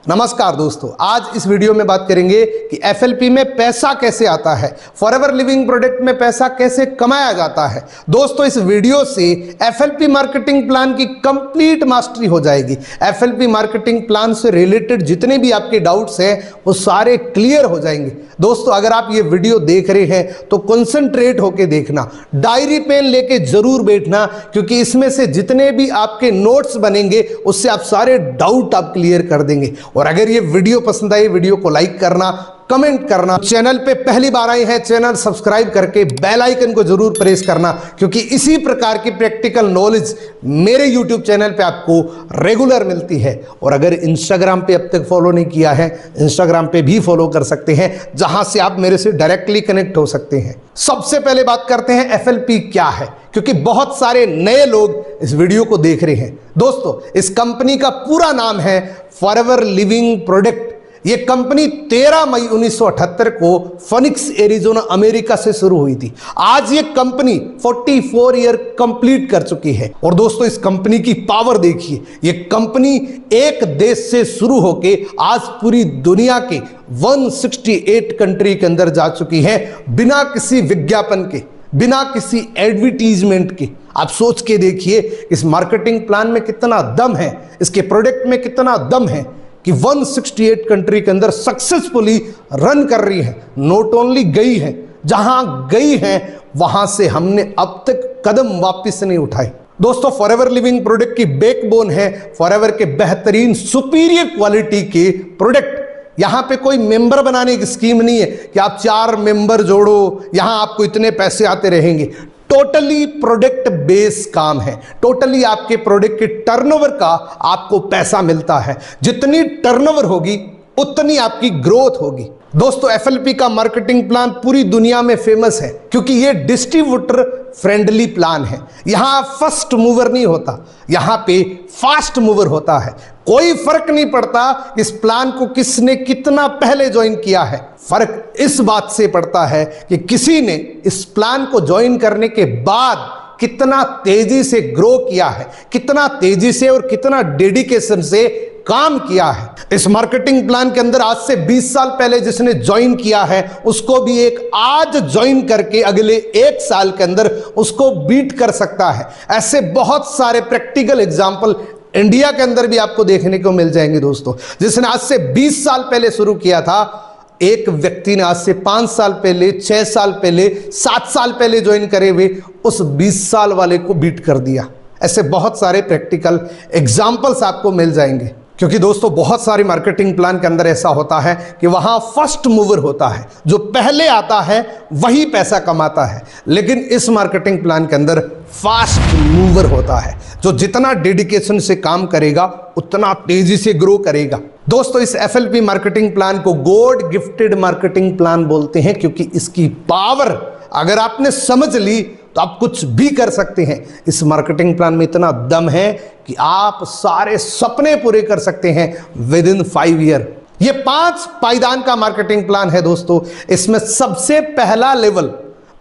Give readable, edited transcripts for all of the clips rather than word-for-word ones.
नमस्कार दोस्तों, आज इस वीडियो में बात करेंगे कि एफएलपी में पैसा कैसे आता है, फॉरएवर लिविंग प्रोडक्ट में पैसा कैसे कमाया जाता है। दोस्तों, इस वीडियो से एफएलपी मार्केटिंग प्लान की कंप्लीट मास्टरी हो जाएगी। एफएलपी मार्केटिंग प्लान से रिलेटेड जितने भी आपके डाउट्स हैं वो सारे क्लियर हो जाएंगे। दोस्तों, अगर आप ये वीडियो देख रहे हैं तो कंसंट्रेट होकर देखना, डायरी पेन लेके जरूर बैठना, क्योंकि इसमें से जितने भी आपके नोट्स बनेंगे उससे आप सारे डाउट आप क्लियर कर देंगे। और अगर ये वीडियो पसंद आए, वीडियो को लाइक करना, कमेंट करना, चैनल पे पहली बार आए हैं चैनल सब्सक्राइब करके बेल आइकन को जरूर प्रेस करना, क्योंकि इसी प्रकार की प्रैक्टिकल नॉलेज मेरे यूट्यूब चैनल पे आपको रेगुलर मिलती है। और अगर इंस्टाग्राम पे अब तक फॉलो नहीं किया है, इंस्टाग्राम पे भी फॉलो कर सकते हैं, जहां से आप मेरे से डायरेक्टली कनेक्ट हो सकते हैं। सबसे पहले बात करते हैं एफएलपी क्या है, क्योंकि बहुत सारे नए लोग इस वीडियो को देख रहे हैं। दोस्तों, इस कंपनी का पूरा नाम है फॉरएवर लिविंग प्रोडक्ट। ये कंपनी 13 मई 1978 को फीनिक्स एरिजोना अमेरिका से शुरू हुई थी। आज ये कंपनी 44 ईयर कंप्लीट कर चुकी है। और दोस्तों, इस कंपनी की पावर देखिए, ये कंपनी एक देश से शुरू होके आज पूरी दुनिया के 168 कंट्री के अंदर जा चुकी है, बिना किसी विज्ञापन के, बिना किसी एडवर्टीजमेंट के। आप सोच के देखिए इस मार्केटिंग प्लान में कितना दम है, इसके प्रोडक्ट में कितना दम है कि 168 कंट्री के अंदर सक्सेसफुली रन कर रही है। नॉट ओनली गई है, जहां गई है वहां से हमने अब तक कदम वापस नहीं उठाए। दोस्तों, फॉरएवर लिविंग प्रोडक्ट की बैकबोन है फॉरएवर के बेहतरीन सुपीरियर क्वालिटी के प्रोडक्ट। यहां पे कोई मेंबर बनाने की स्कीम नहीं है कि आप 4 मेंबर जोड़ो, यहां आपको इतने पैसे आते रहेंगे। टोटली प्रोडक्ट बेस काम है। टोटली आपके प्रोडक्ट के टर्नओवर का आपको पैसा मिलता है। जितनी टर्नओवर होगी उतनी आपकी ग्रोथ होगी। दोस्तों, एफएलपी का मार्केटिंग प्लान पूरी दुनिया में फेमस है, क्योंकि ये डिस्ट्रीब्यूटर फ्रेंडली प्लान है। यहां फर्स्ट मूवर नहीं होता, यहां पे फास्ट मूवर होता है। कोई फर्क नहीं पड़ता इस प्लान को किसने कितना पहले ज्वाइन किया है, फर्क इस बात से पड़ता है कि किसी ने इस प्लान को ज्वाइन करने के बाद कितना तेजी से ग्रो किया है, कितना तेजी से और कितना डेडिकेशन से काम किया है। इस मार्केटिंग प्लान के अंदर आज से 20 साल पहले जिसने ज्वाइन किया है उसको भी एक आज ज्वाइन करके अगले 1 साल के अंदर उसको बीट कर सकता है। ऐसे बहुत सारे प्रैक्टिकल एग्जाम्पल इंडिया के अंदर भी आपको देखने को मिल जाएंगे। दोस्तों, जिसने आज से 20 साल पहले शुरू किया था, एक व्यक्ति ने आज से 5 साल पहले, 6 साल पहले, 7 साल पहले ज्वाइन करे हुए उस 20 साल वाले को बीट कर दिया। ऐसे बहुत सारे प्रैक्टिकल एग्जाम्पल्स आपको मिल जाएंगे, क्योंकि दोस्तों बहुत सारी मार्केटिंग प्लान के अंदर ऐसा होता है कि वहां फर्स्ट मूवर होता है, जो पहले आता है वही पैसा कमाता है। लेकिन इस मार्केटिंग प्लान के अंदर फास्ट मूवर होता है, जो जितना डेडिकेशन से काम करेगा उतना तेजी से ग्रो करेगा। दोस्तों, इस एफएलपी मार्केटिंग प्लान को गॉड गिफ्टेड मार्केटिंग प्लान बोलते हैं, क्योंकि इसकी पावर अगर आपने समझ ली तो आप कुछ भी कर सकते हैं। इस मार्केटिंग प्लान में इतना दम है कि आप सारे सपने पूरे कर सकते हैं विद इन 5 ईयर। ये 5 पायदान का मार्केटिंग प्लान है। दोस्तों, इसमें सबसे पहला लेवल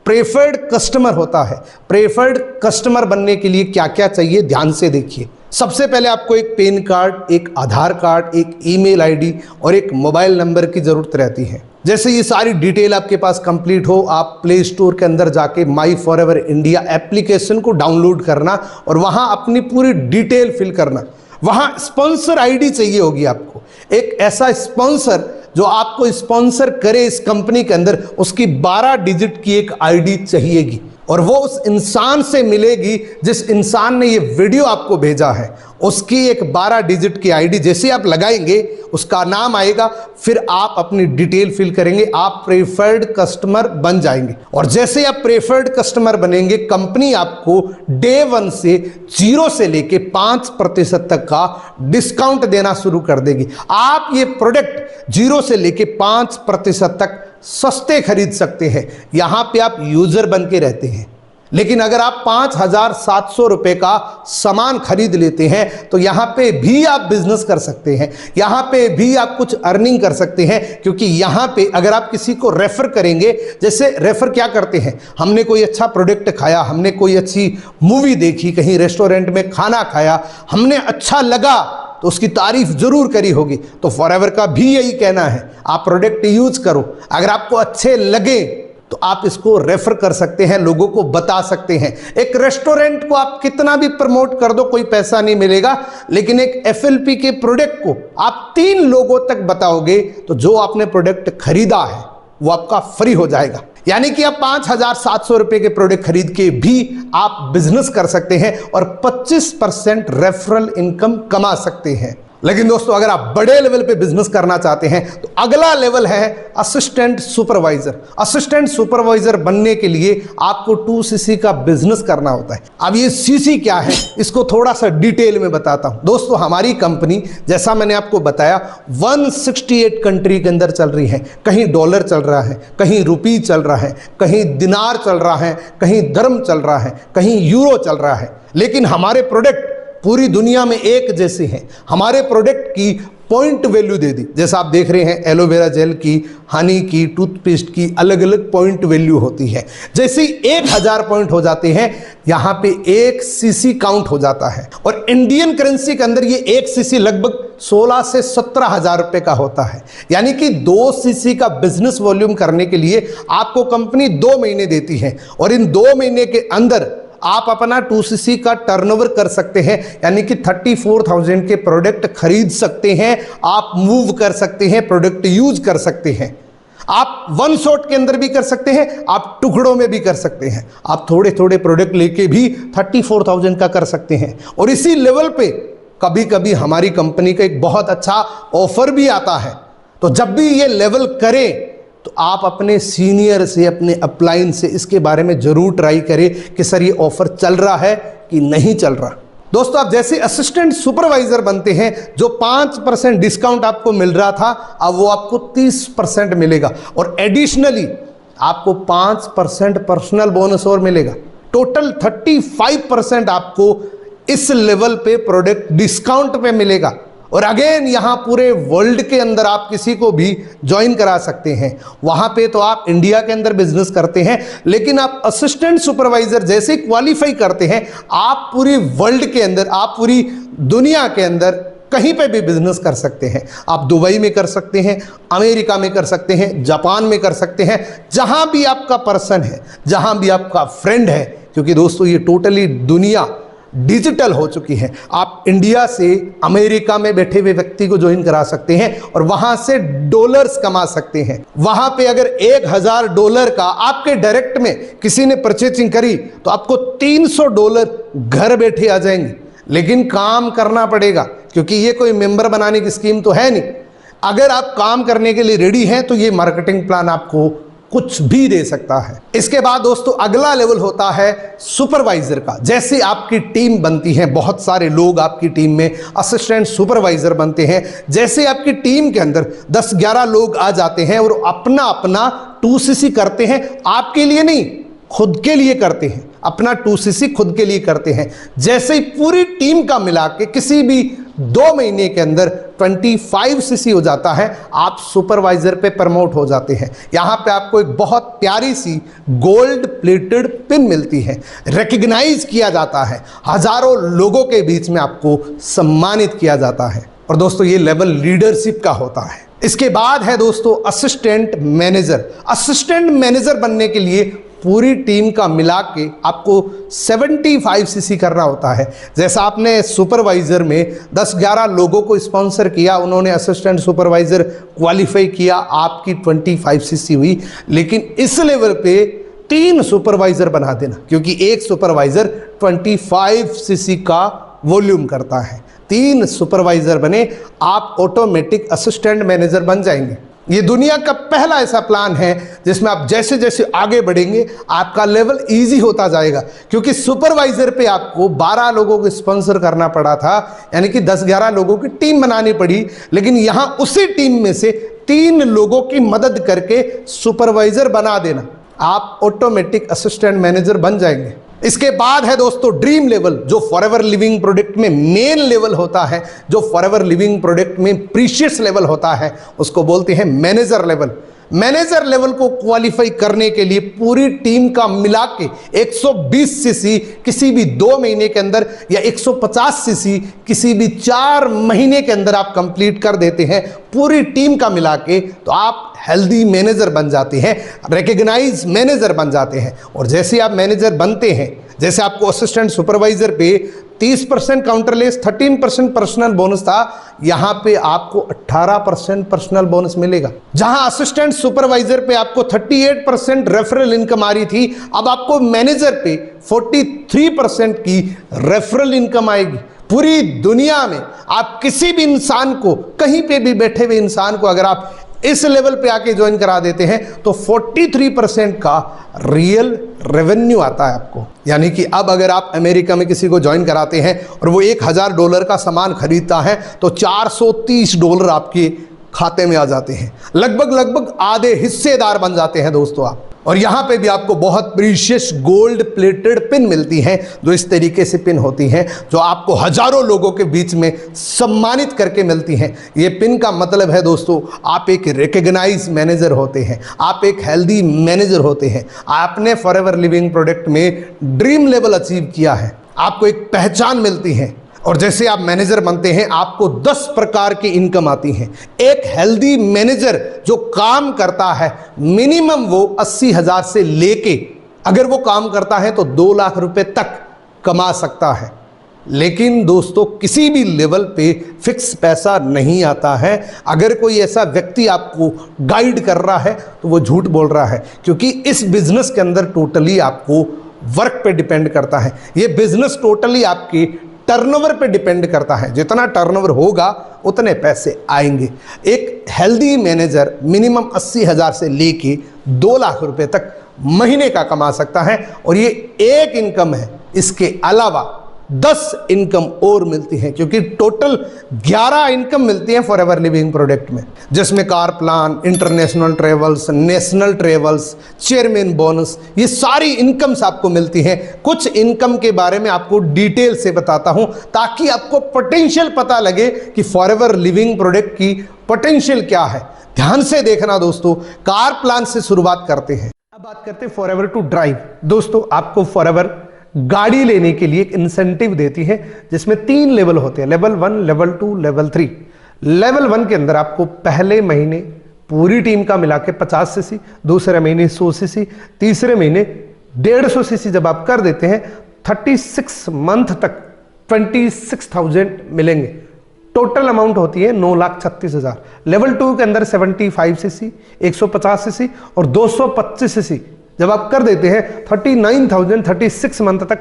प्रेफर्ड कस्टमर होता है। प्रेफर्ड कस्टमर बनने के लिए क्या क्या चाहिए, ध्यान से देखिए। सबसे पहले आपको एक पैन कार्ड, एक आधार कार्ड, एक ईमेल आईडी और एक मोबाइल नंबर की जरूरत रहती है। जैसे ये सारी डिटेल आपके पास कंप्लीट हो, आप प्ले स्टोर के अंदर जाके माई फॉरएवर इंडिया एप्लीकेशन को डाउनलोड करना और वहां अपनी पूरी डिटेल फिल करना। वहां स्पॉन्सर आईडी चाहिए होगी आपको, एक ऐसा स्पॉन्सर जो आपको स्पॉन्सर करे इस कंपनी के अंदर, उसकी 12 डिजिट की एक आईडी चाहिएगी। और वो उस इंसान से मिलेगी जिस इंसान ने ये वीडियो आपको भेजा है, उसकी एक 12 डिजिट की आईडी जैसे आप लगाएंगे उसका नाम आएगा, फिर आप अपनी डिटेल फिल करेंगे, आप प्रेफर्ड कस्टमर बन जाएंगे। और जैसे आप प्रेफर्ड कस्टमर बनेंगे, कंपनी आपको डे 1 से 0 से लेके 5% तक का डिस्काउंट देना शुरू कर देगी। आप ये प्रोडक्ट 0 से लेके 5% तक सस्ते खरीद सकते हैं। यहां पे आप यूजर बन के रहते हैं, लेकिन अगर आप 5,700 रुपए का सामान खरीद लेते हैं तो यहां पे भी आप बिजनेस कर सकते हैं, यहां पे भी आप कुछ अर्निंग कर सकते हैं। क्योंकि यहां पे अगर आप किसी को रेफर करेंगे, जैसे रेफर क्या करते हैं, हमने कोई अच्छा प्रोडक्ट खाया, हमने कोई अच्छी मूवी देखी, कहीं रेस्टोरेंट में खाना खाया, हमने अच्छा लगा तो उसकी तारीफ जरूर करी होगी। तो फॉरएवर का भी यही कहना है, आप प्रोडक्ट यूज करो, अगर आपको अच्छे लगे तो आप इसको रेफर कर सकते हैं, लोगों को बता सकते हैं। एक रेस्टोरेंट को आप कितना भी प्रमोट कर दो कोई पैसा नहीं मिलेगा, लेकिन एक एफएलपी के प्रोडक्ट को आप 3 लोगों तक बताओगे तो जो आपने प्रोडक्ट खरीदा है वो आपका फ्री हो जाएगा। यानी कि आप 5,700 रुपए के प्रोडक्ट खरीद के भी आप बिजनेस कर सकते हैं और 25% रेफरल इनकम कमा सकते हैं। लेकिन दोस्तों अगर आप बड़े लेवल पे बिजनेस करना चाहते हैं तो अगला लेवल है असिस्टेंट सुपरवाइजर। असिस्टेंट सुपरवाइजर बनने के लिए आपको 2cc का बिजनेस करना होता है। अब ये सीसी क्या है इसको थोड़ा सा डिटेल में बताता हूं। दोस्तों हमारी कंपनी जैसा मैंने आपको बताया 168 कंट्री के अंदर चल रही है। कहीं डॉलर चल रहा है, कहीं रुपी चल रहा है, कहीं दिनार चल रहा है, कहीं दरम चल रहा है, कहीं यूरो चल रहा है, लेकिन हमारे प्रोडक्ट पूरी दुनिया में एक जैसे हैं। हमारे प्रोडक्ट की पॉइंट वैल्यू दे दी, जैसा आप देख रहे हैं एलोवेरा जेल की, हनी की, टूथपेस्ट की अलग अलग पॉइंट वैल्यू होती है। जैसे 1000 पॉइंट हो जाते हैं यहाँ पे 1 सीसी काउंट हो जाता है। और इंडियन करेंसी के अंदर ये 1 सीसी लगभग 16 से 17,000 रुपए का होता है। यानी कि 2 सीसी का बिजनेस वॉल्यूम करने के लिए आपको कंपनी 2 महीने देती है और इन 2 महीने के अंदर आप अपना 2cc का टर्नओवर कर सकते हैं। यानी कि 34,000 के प्रोडक्ट खरीद सकते हैं, आप मूव कर सकते हैं, प्रोडक्ट यूज कर सकते हैं। आप 1 शॉट के अंदर भी कर सकते हैं, आप टुकड़ों में भी कर सकते हैं, आप थोड़े थोड़े प्रोडक्ट लेके भी 34,000 का कर सकते हैं। और इसी लेवल पे कभी कभी हमारी कंपनी का एक बहुत अच्छा ऑफर भी आता है। तो जब भी ये लेवल करें तो आप अपने सीनियर से, अपने अपलाइन से इसके बारे में जरूर ट्राई करें कि सर ये ऑफर चल रहा है कि नहीं चल रहा। दोस्तों आप जैसे असिस्टेंट सुपरवाइजर बनते हैं, जो 5% डिस्काउंट आपको मिल रहा था अब वो आपको 30% मिलेगा और एडिशनली आपको 5% पर्सनल बोनस और मिलेगा। टोटल 35% आपको इस लेवल पे प्रोडक्ट डिस्काउंट पे मिलेगा। और अगेन यहाँ पूरे वर्ल्ड के अंदर आप किसी को भी ज्वाइन करा सकते हैं। वहां पे तो आप इंडिया के अंदर बिजनेस करते हैं, लेकिन आप असिस्टेंट सुपरवाइजर जैसे क्वालिफाई करते हैं, आप पूरी वर्ल्ड के अंदर, आप पूरी दुनिया के अंदर कहीं पे भी बिजनेस कर सकते हैं। आप दुबई में कर सकते हैं, अमेरिका में कर सकते हैं, जापान में कर सकते हैं, जहां भी आपका पर्सन है, जहां भी आपका फ्रेंड है। क्योंकि दोस्तों ये टोटली दुनिया डिजिटल हो चुकी है। आप इंडिया से अमेरिका में बैठे हुए व्यक्ति को ज्वाइन करा सकते हैं और वहां से डॉलर्स कमा सकते हैं। वहां पे अगर $1,000 का आपके डायरेक्ट में किसी ने परचेजिंग करी तो आपको $300 घर बैठे आ जाएंगे। लेकिन काम करना पड़ेगा, क्योंकि ये कोई मेंबर बनाने की स्कीम तो है नहीं। अगर आप काम करने के लिए रेडी हैं तो ये मार्केटिंग प्लान आपको कुछ भी दे सकता है। इसके बाद दोस्तों अगला लेवल होता है सुपरवाइजर का। जैसे आपकी टीम बनती है, बहुत सारे लोग आपकी टीम में असिस्टेंट सुपरवाइजर बनते हैं। जैसे आपकी टीम के अंदर 10-11 लोग आ जाते हैं और अपना अपना 2cc करते हैं, आपके लिए नहीं खुद के लिए करते हैं, अपना 2cc खुद के लिए करते हैं। जैसे ही पूरी टीम का मिला के किसी भी 2 महीने के अंदर 25cc हो जाता है, आप सुपरवाइजर पे प्रमोट हो जाते हैं। यहां पे आपको एक बहुत प्यारी सी गोल्ड प्लेटेड पिन मिलती है, रिकॉग्नाइज किया जाता है, हजारों लोगों के बीच में आपको सम्मानित किया जाता है। और दोस्तों ये लेवल लीडरशिप का होता है। इसके बाद है दोस्तों असिस्टेंट मैनेजर। असिस्टेंट मैनेजर बनने के लिए पूरी टीम का मिला के आपको 75cc करना होता है। जैसा आपने सुपरवाइजर में 10-11 लोगों को स्पॉन्सर किया, उन्होंने असिस्टेंट सुपरवाइजर क्वालिफाई किया, आपकी 25cc हुई। लेकिन इस लेवल पे 3 सुपरवाइजर बना देना, क्योंकि एक सुपरवाइजर 25cc का वॉल्यूम करता है। 3 सुपरवाइजर बने, आप ऑटोमेटिक असिस्टेंट मैनेजर बन जाएंगे। ये दुनिया का पहला ऐसा प्लान है जिसमें आप जैसे जैसे आगे बढ़ेंगे आपका लेवल इजी होता जाएगा। क्योंकि सुपरवाइजर पे आपको 12 लोगों को स्पॉन्सर करना पड़ा था, यानी कि 10-11 लोगों की टीम बनानी पड़ी। लेकिन यहां उसी टीम में से 3 लोगों की मदद करके सुपरवाइजर बना देना। आप ऑटोमेटिक असिस्टेंट मैनेजर बन जाएंगे। इसके बाद है दोस्तों ड्रीम लेवल, जो फॉरएवर लिविंग प्रोडक्ट में मेन लेवल होता है, जो फॉरएवर लिविंग प्रोडक्ट में प्रीशियस लेवल होता है, उसको बोलते हैं मैनेजर लेवल। मैनेजर लेवल को क्वालिफाई करने के लिए पूरी टीम का मिला के 120 सीसी किसी भी 2 महीने के अंदर या 150 सीसी किसी भी 4 महीने के अंदर आप कंप्लीट कर देते हैं पूरी टीम का मिला के, तो आप हेल्दी मैनेजर बन जाते हैं, रिकग्नाइज मैनेजर बन जाते हैं। और जैसे आप मैनेजर बनते हैं, जैसे आपको असिस्टेंट सुपरवाइजर पे 30% काउंटरलेस 13% पर्सनल बोनस था, यहां पे आपको 18% पर्सनल बोनस मिलेगा। जहां असिस्टेंट सुपरवाइजर पे आपको 38% रेफरल इनकम आ रही थी, अब आपको मैनेजर पे 43% की रेफरल इनकम आएगी। पूरी दुनिया में आप किसी भी इंसान को, कहीं पे भी बैठे हुए इंसान को अगर आप इस लेवल पे आके ज्वाइन करा देते हैं तो 43% का रियल रेवेन्यू आता है आपको। यानी कि अब अगर आप अमेरिका में किसी को ज्वाइन कराते हैं और वो $1000 का सामान खरीदता है तो $430 आपके खाते में आ जाते हैं। लगभग आधे हिस्सेदार बन जाते हैं दोस्तों आप। और यहाँ पे भी आपको बहुत प्रीशियस गोल्ड प्लेटेड पिन मिलती हैं, जो इस तरीके से पिन होती हैं, जो आपको हजारों लोगों के बीच में सम्मानित करके मिलती हैं। ये पिन का मतलब है दोस्तों, आप एक रिकग्नाइज मैनेजर होते हैं, आप एक हेल्दी मैनेजर होते हैं, आपने फॉरएवर लिविंग प्रोडक्ट में ड्रीम लेवल अचीव किया है, आपको एक पहचान मिलती है। और जैसे आप मैनेजर बनते हैं आपको 10 प्रकार की इनकम आती हैं। एक हेल्दी मैनेजर जो काम करता है मिनिमम वो 80,000 से लेके, अगर वो काम करता है तो 2 लाख रुपए तक कमा सकता है। लेकिन दोस्तों किसी भी लेवल पे फिक्स पैसा नहीं आता है। अगर कोई ऐसा व्यक्ति आपको गाइड कर रहा है तो वो झूठ बोल रहा है, क्योंकि इस बिजनेस के अंदर टोटली आपको वर्क पे डिपेंड करता है। ये बिजनेस टोटली आपकी टर्नओवर पे डिपेंड करता है। जितना टर्नओवर होगा उतने पैसे आएंगे। एक हेल्दी मैनेजर मिनिमम 80,000 से लेके 2 लाख रुपए तक महीने का कमा सकता है। और ये एक इनकम है, इसके अलावा 10 इनकम और मिलती हैं, क्योंकि टोटल 11 इनकम मिलती हैं फॉरएवर लिविंग प्रोडक्ट में, जिसमें car plan, international travels, national travels, chairman bonus, ये सारी इनकम्स आपको मिलती हैं। कुछ इनकम के बारे में आपको डिटेल से बताता हूं ताकि आपको पोटेंशियल पता लगे कि फॉरएवर लिविंग प्रोडक्ट की पोटेंशियल क्या है। ध्यान से देखना दोस्तों। कार प्लान से शुरुआत करते हैं। अब बात करते हैं फॉरएवर टू ड्राइव। दोस्तों आपको फॉरएवर गाड़ी लेने के लिए एक इंसेंटिव देती है, जिसमें 3 लेवल होते हैं, लेवल 1, लेवल 2, लेवल 3। लेवल 1 के अंदर आपको पहले महीने पूरी टीम का मिला के 50 सीसी, दूसरे महीने 100 सीसी, तीसरे महीने 150 सीसी जब आप कर देते हैं 36 मंथ तक 26,000 मिलेंगे। टोटल अमाउंट होती है 9,36,000। लेवल 2 के अंदर 75 सीसी, 150 सीसी और 225 सीसी जब आप कर देते हैं 39,000 36 मंथ तक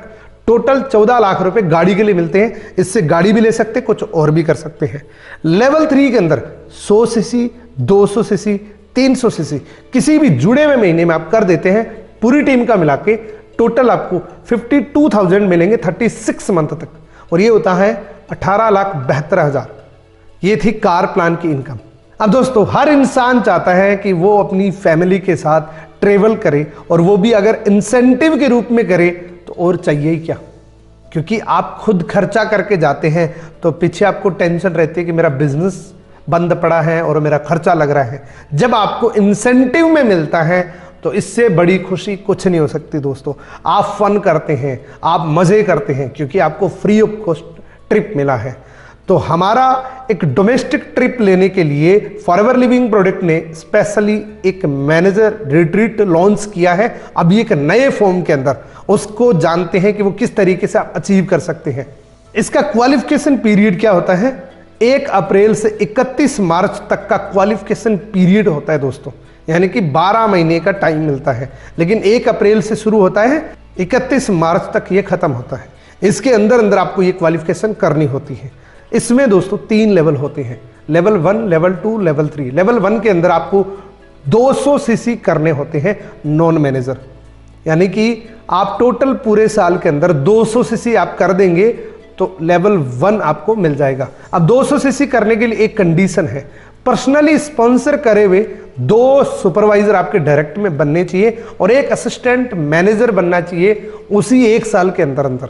टोटल 14 लाख रुपए गाड़ी के लिए मिलते हैं। इससे गाड़ी भी ले सकते हैं, कुछ और भी कर सकते हैं। लेवल 3 के अंदर 100 सीसी, 200 सीसी, 300 सीसी किसी भी जुड़े हुए महीने में आप कर देते हैं, पूरी टीम का मिला के टोटल आपको 52,000 मिलेंगे 36 मंथ तक। और ये होता है 18,72,000। ये थी कार प्लान की इनकम। अब दोस्तों हर इंसान चाहता है कि वो अपनी फैमिली के साथ ट्रेवल करे, और वो भी अगर इंसेंटिव के रूप में करे तो और चाहिए ही क्या। क्योंकि आप खुद खर्चा करके जाते हैं तो पीछे आपको टेंशन रहती है कि मेरा बिजनेस बंद पड़ा है और मेरा खर्चा लग रहा है। जब आपको इंसेंटिव में मिलता है तो इससे बड़ी खुशी कुछ नहीं हो सकती दोस्तों। आप फन करते हैं, आप मजे करते हैं, क्योंकि आपको फ्री ऑफ कॉस्ट ट्रिप मिला है। तो हमारा एक डोमेस्टिक ट्रिप लेने के लिए फॉरएवर लिविंग प्रोडक्ट ने स्पेशली एक मैनेजर रिट्रीट लॉन्च किया है, अभी एक नए फॉर्म के अंदर। उसको जानते हैं कि वो किस तरीके से आप अचीव कर सकते हैं। इसका क्वालिफिकेशन पीरियड क्या होता है? 1 अप्रैल से 31 मार्च तक का क्वालिफिकेशन पीरियड होता है दोस्तों, यानी कि 12 महीने का टाइम मिलता है। लेकिन 1 अप्रैल से शुरू होता है, 31 मार्च तक ये खत्म होता है। इसके अंदर अंदर आपको ये क्वालिफिकेशन करनी होती है। इसमें दोस्तों 3 लेवल होते हैं, लेवल 1, लेवल 2, लेवल 3। लेवल 1 के अंदर आपको 200 सीसी करने होते हैं नॉन मैनेजर, यानी कि आप टोटल पूरे साल के अंदर 200 सीसी आप कर देंगे तो लेवल 1 आपको मिल जाएगा। अब 200 सीसी करने के लिए एक कंडीशन है, पर्सनली स्पॉन्सर करे हुए 2 सुपरवाइजर आपके डायरेक्ट में बनने चाहिए और 1 असिस्टेंट मैनेजर बनना चाहिए उसी 1 साल के अंदर अंदर।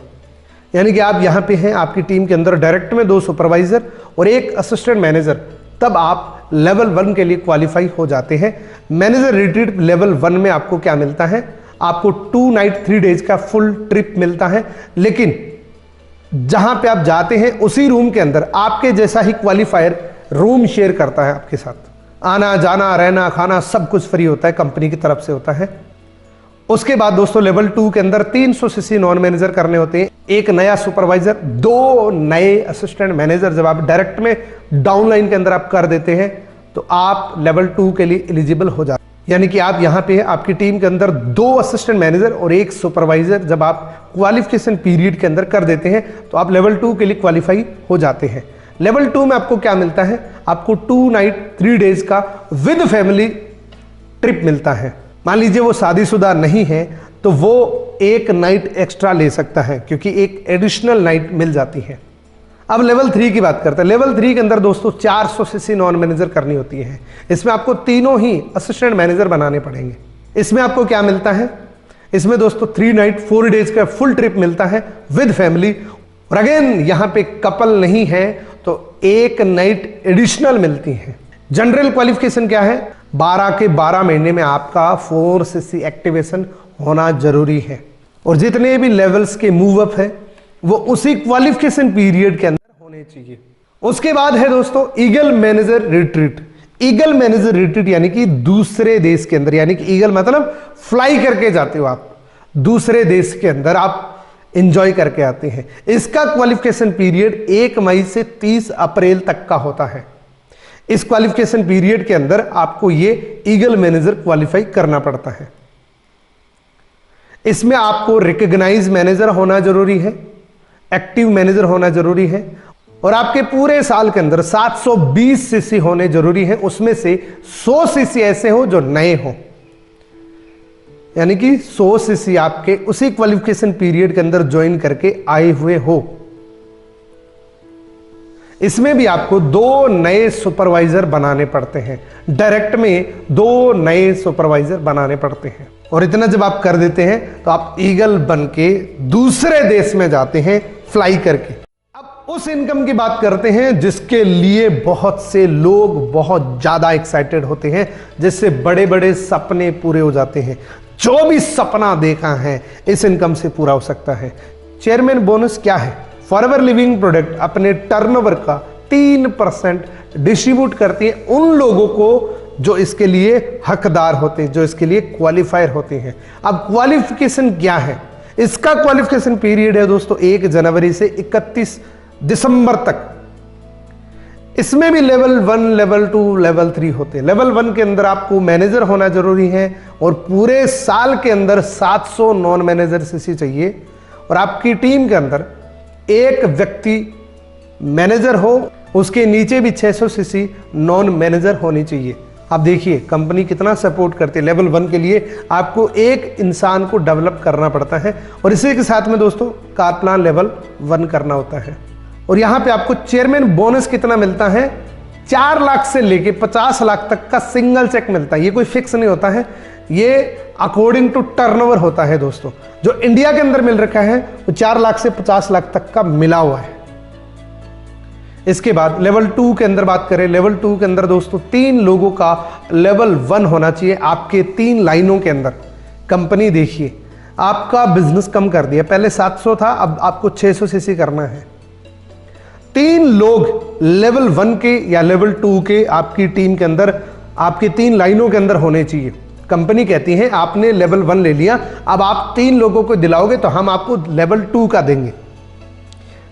यानी कि आप यहां पे हैं, आपकी टीम के अंदर डायरेक्ट में 2 सुपरवाइजर और 1 असिस्टेंट मैनेजर, तब आप लेवल 1 के लिए क्वालिफाई हो जाते हैं। मैनेजर रिट्रीट लेवल 1 में आपको क्या मिलता है? आपको 2 नाइट 3 डेज का फुल ट्रिप मिलता है, लेकिन जहां पे आप जाते हैं उसी रूम के अंदर आपके जैसा ही क्वालिफायर रूम शेयर करता है आपके साथ। आना जाना रहना खाना सब कुछ फ्री होता है, कंपनी की तरफ से होता है। उसके बाद दोस्तों लेवल 2 के अंदर 300 सीसी नॉन मैनेजर करने होते हैं, 1 नया सुपरवाइजर, 2 नए असिस्टेंट मैनेजर। जब आप डायरेक्ट में डाउनलाइन के अंदर आप कर देते हैं तो आप लेवल 2 के लिए एलिजिबल हो जाते हैं। यानी कि आप यहां पे आपकी टीम के अंदर 2 असिस्टेंट मैनेजर और 1 सुपरवाइजर जब आप क्वालिफिकेशन पीरियड के अंदर कर देते हैं तो आप लेवल 2 के लिए क्वालिफाई हो जाते हैं। लेवल 2 में आपको क्या मिलता है? आपको 2 नाइट 3 डेज का विद फैमिली ट्रिप मिलता है। मान लीजिए वो शादीशुदा नहीं है तो वो 1 नाइट एक्स्ट्रा ले सकता है, क्योंकि एक एडिशनल नाइट मिल जाती है। अब लेवल 3 की बात करते हैं। लेवल 3 के अंदर दोस्तों 400 सीसी नॉन मैनेजर करनी होती है। इसमें आपको तीनों ही असिस्टेंट मैनेजर बनाने पड़ेंगे। इसमें आपको क्या मिलता है? इसमें दोस्तों 3 नाइट 4 डेज का फुल ट्रिप मिलता है विद फैमिली। और अगेन यहां पे कपल नहीं है तो 1 नाइट एडिशनल मिलती है। जनरल क्वालिफिकेशन क्या है? 12 के 12 महीने में आपका 4 सीसी एक्टिवेशन होना जरूरी है, और जितने भी लेवल्स के मूव अप है वो उसी क्वालिफिकेशन पीरियड के अंदर होने चाहिए। उसके बाद है दोस्तों eagle manager retreat. Eagle manager retreat यानी कि दूसरे देश के अंदर, यानी कि ईगल मतलब फ्लाई करके जाते हो आप दूसरे देश के अंदर, आप एंजॉय करके आते हैं। इसका क्वालिफिकेशन पीरियड 1 मई से 30 अप्रैल तक का होता है। इस क्वालिफिकेशन पीरियड के अंदर आपको ये ईगल मैनेजर क्वालिफाई करना पड़ता है। इसमें आपको रिकॉग्नाइज मैनेजर होना जरूरी है, एक्टिव मैनेजर होना जरूरी है, और आपके पूरे साल के अंदर 720 सीसी होने जरूरी है। उसमें से 100 सीसी ऐसे हो जो नए हो, यानी कि 100 सीसी आपके उसी क्वालिफिकेशन पीरियड के अंदर ज्वाइन करके आए हुए हो। इसमें भी आपको 2 नए सुपरवाइजर बनाने पड़ते हैं। डायरेक्ट में 2 नए सुपरवाइजर बनाने पड़ते हैं। और इतना जब आप कर देते हैं तो आप ईगल बन के दूसरे देश में जाते हैं फ्लाई करके। अब उस इनकम की बात करते हैं जिसके लिए बहुत से लोग बहुत ज्यादा एक्साइटेड होते हैं, जिससे बड़े बड़े सपने पूरे हो जाते हैं। जो भी सपना देखा है इस इनकम से पूरा हो सकता है। चेयरमैन बोनस क्या है? फॉरएवर लिविंग प्रोडक्ट अपने टर्नओवर का 3% डिस्ट्रीब्यूट करती है उन लोगों को जो इसके लिए हकदार होते हैं, जो इसके लिए क्वालिफायर होते हैं। अब क्वालिफिकेशन क्या है? इसका क्वालिफिकेशन पीरियड है दोस्तों 1 जनवरी से 31 दिसंबर तक। इसमें भी लेवल 1, लेवल 2, लेवल 3 होते हैं। लेवल 1 के अंदर आपको मैनेजर होना जरूरी है और पूरे साल के अंदर 700 नॉन मैनेजर सीसी चाहिए, और आपकी टीम के अंदर 1 व्यक्ति मैनेजर हो, उसके नीचे भी 600 सीसी नॉन मैनेजर होनी चाहिए। आप देखिए कंपनी कितना सपोर्ट करती है। लेवल 1 के लिए आपको 1 इंसान को डेवलप करना पड़ता है, और इसी के साथ में दोस्तों कार प्लान लेवल 1 करना होता है। और यहां पे आपको चेयरमैन बोनस कितना मिलता है? 4 लाख से लेके 50 लाख तक का सिंगल चेक मिलता है। ये कोई फिक्स नहीं होता है, ये अकॉर्डिंग टू टर्नओवर होता है दोस्तों। जो इंडिया के अंदर मिल रखा है वो 4 लाख से 50 लाख तक का मिला हुआ है। इसके बाद लेवल 2 के अंदर बात करें। लेवल 2 के अंदर दोस्तों 3 लोगों का लेवल 1 होना चाहिए आपके 3 लाइनों के अंदर। कंपनी देखिए आपका बिजनेस कम कर दिया, पहले 700 था, अब आपको 600 सीसी करना है। 3 लोग लेवल 1 के या लेवल 2 के आपकी टीम के अंदर, आपके 3 लाइनों के अंदर होने चाहिए। कंपनी कहती है आपने लेवल 1 ले लिया, अब आप 3 लोगों को दिलाओगे तो हम आपको लेवल 2 का देंगे।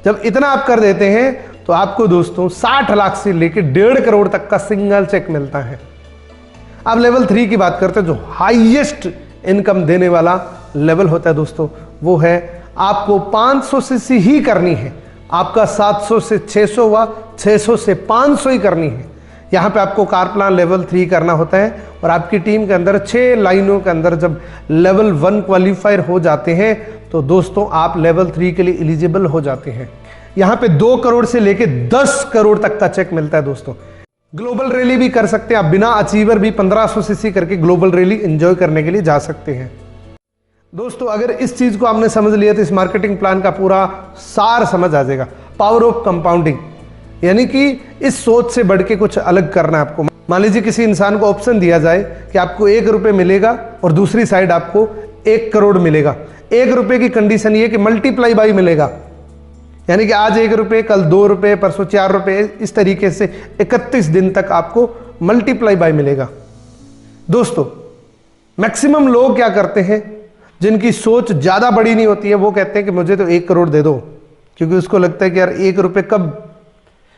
जब इतना आप कर देते हैं तो आपको दोस्तों 60 लाख से लेकर 1.5 करोड़ तक का सिंगल चेक मिलता है। अब लेवल 3 की बात करते हैं, जो हाईएस्ट इनकम देने वाला लेवल होता है दोस्तों, वो है आपको 500 सीसी ही करनी है। आपका 700 से 600 हुआ, 600 से 500 ही करनी है। यहाँ पे आपको कार प्लान लेवल 3 करना होता है, और आपकी टीम के अंदर 6 लाइनों के अंदर जब लेवल 1 क्वालिफायर हो जाते हैं तो दोस्तों आप लेवल 3 के लिए एलिजिबल हो जाते हैं। यहाँ पे 2 करोड़ से लेके 10 करोड़ तक का चेक मिलता है दोस्तों। ग्लोबल रैली भी कर सकते हैं आप, बिना अचीवर भी 1500 सीसी करके ग्लोबल रैली एंजॉय करने के लिए जा सकते हैं। दोस्तों अगर इस चीज को आपने समझ लिया तो इस मार्केटिंग प्लान का पूरा सार समझ आ जाएगा। पावर ऑफ कंपाउंडिंग, यानी कि इस सोच से बढ़ के कुछ अलग करना है आपको। मान लीजिए किसी इंसान को ऑप्शन दिया जाए कि आपको 1 रुपये मिलेगा और दूसरी साइड आपको 1 करोड़ मिलेगा। 1 रुपये की कंडीशन ये कि मल्टीप्लाई बाई मिलेगा, यानी कि आज 1 रुपये, कल 2 रुपये, परसों 4 रुपये, इस तरीके से 31 दिन तक आपको मल्टीप्लाई बाय मिलेगा। दोस्तों मैक्सिमम लोग क्या करते हैं, जिनकी सोच ज़्यादा बड़ी नहीं होती है, वो कहते हैं कि मुझे तो 1 करोड़ दे दो, क्योंकि उसको लगता है कि यार 1 रुपये कब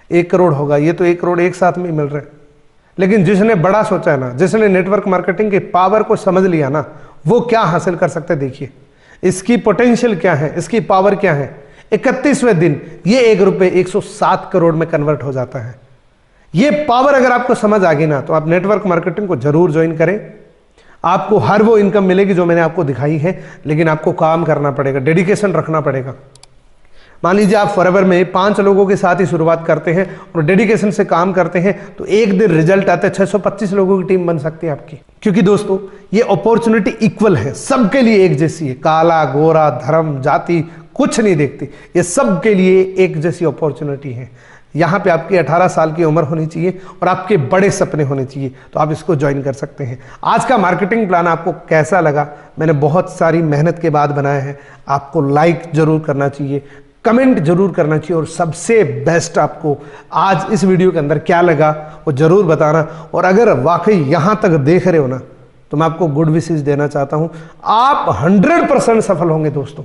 1 करोड़ होगा, ये तो 1 करोड़ एक साथ में मिल रहा है। लेकिन जिसने बड़ा सोचा है ना, जिसने नेटवर्क मार्केटिंग के पावर को समझ लिया ना, वो क्या हासिल कर सकते हैं। देखिए इसकी पोटेंशियल क्या है, इसकी पावर क्या है। 31वें दिन ये 1 रुपये 107 करोड़ में कन्वर्ट हो जाता है। ये पावर अगर आपको समझ आ गई ना, तो आप नेटवर्क मार्केटिंग को जरूर ज्वाइन करें। आपको हर वो इनकम मिलेगी जो मैंने आपको दिखाई है, लेकिन आपको काम करना पड़ेगा, डेडिकेशन रखना पड़ेगा। मान लीजिए आप फॉरएवर में 5 लोगों के साथ ही शुरुआत करते हैं और डेडिकेशन से काम करते हैं, तो एक दिन रिजल्ट आते हैं 625 लोगों की टीम बन सकती है आपकी। क्योंकि दोस्तों ये अपॉर्चुनिटी इक्वल है, सबके लिए एक जैसी है। काला गोरा धर्म जाति कुछ नहीं देखती, ये सबके लिए एक जैसी अपॉर्चुनिटी है। यहाँ पे आपकी 18 साल की उम्र होनी चाहिए और आपके बड़े सपने होने चाहिए, तो आप इसको ज्वाइन कर सकते हैं। आज का मार्केटिंग प्लान आपको कैसा लगा, मैंने बहुत सारी मेहनत के बाद बनाया है। आपको लाइक जरूर करना चाहिए, कमेंट जरूर करना चाहिए, और सबसे बेस्ट आपको आज इस वीडियो के अंदर क्या लगा वो जरूर बताना। और अगर वाकई यहाँ तक देख रहे हो ना, तो मैं आपको गुड विशेस देना चाहता हूँ। आप 100% सफल होंगे दोस्तों,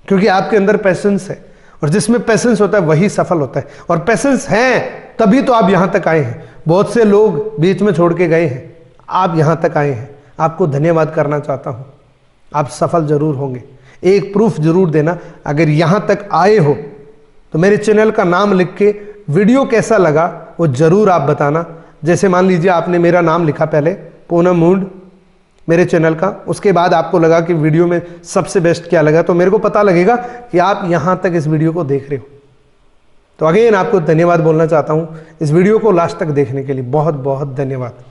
क्योंकि आपके अंदर पैशंस है, और जिसमें पैशंस होता है वही सफल होता है। और पैशंस हैं तभी तो आप यहां तक आए हैं। बहुत से लोग बीच में छोड़ के गए हैं, आप यहां तक आए हैं, आपको धन्यवाद करना चाहता हूं। आप सफल जरूर होंगे। एक प्रूफ जरूर देना, अगर यहां तक आए हो तो मेरे चैनल का नाम लिख के वीडियो कैसा लगा वो जरूर आप बताना। जैसे मान लीजिए आपने मेरा नाम लिखा पहले, पूनम मूड मेरे चैनल का, उसके बाद आपको लगा कि वीडियो में सबसे बेस्ट क्या लगा, तो मेरे को पता लगेगा कि आप यहां तक इस वीडियो को देख रहे हो। तो अगेन आपको धन्यवाद बोलना चाहता हूं इस वीडियो को लास्ट तक देखने के लिए। बहुत बहुत धन्यवाद।